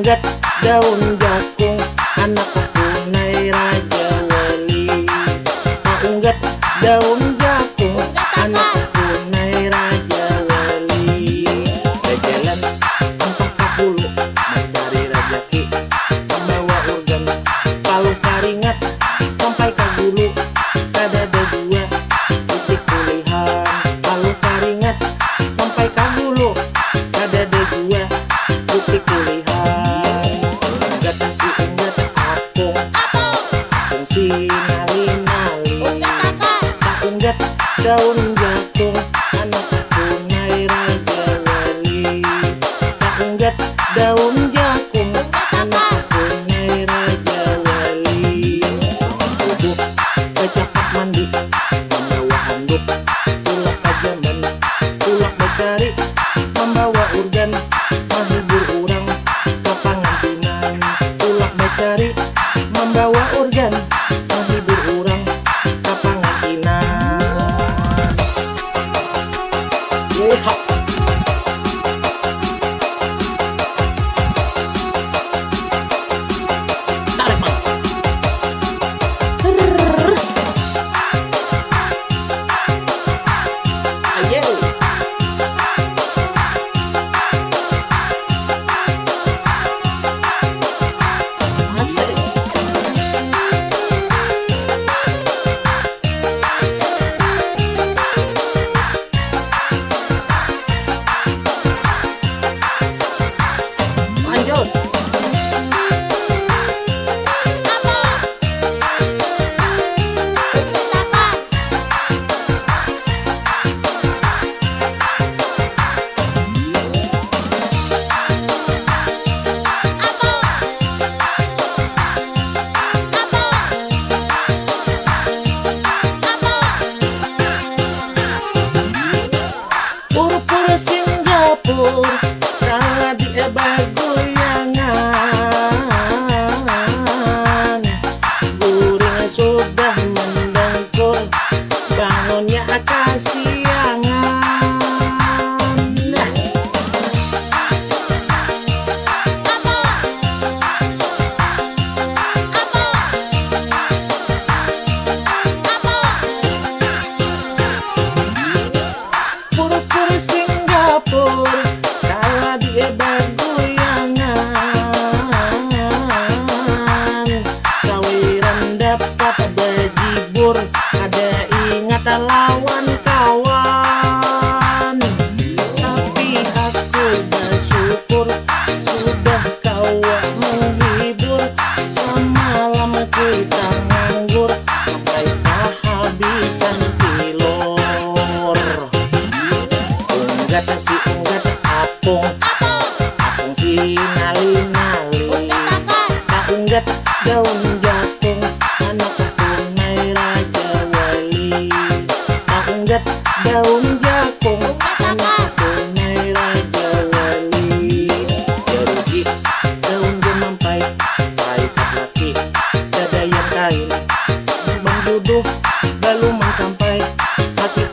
unggat daun jagung, anak punai raja wali. Unggat daun jagung, anak punai raja wali. Berjalan empat bulu mencari rezeki, membawa urgan palu karingat sampai ke bulu. Kada ada dua titik kulihan, palu karingat sampai ke bulu. Kada ada dua titik kulihan. Unggat si unggat apung, apung si nali-nali. Unggat daun jagung, anak punai raja wali. Unggat daun jagung, anak punai raja wali. Subuh kecapat mandi, membawa handuk, tulak kajaman, tulak becari, membawa urgan, menghibur orang ke pangantinan. Tulak becari, membawa urgan, menghibur orang ke pangantinan. Yeha. Tarik mang. Ayo. Asik. Lanjut. Pur-pur Singapura, kala dia bergoyangan. Guring sudah mendengkur, bangunnya kasiangan. Nah, pur-pur Singapura, kala dia bergoyangan. Cawiran dapat bejibur, ada ingat lawan kawan. Tapi aku bersyukur sudah kau menghibur. Semalam kita nganggur sampai kehabisan kilor. Unggat si unggat apung, apung si nali-nali. Unggat daun jagung, anak punai raja wali. Unggat daun jagung, anak punai raja wali. Jeruji daun jemampai, paikat laki, dada yang kain. Bang duduh, baluman sampai hati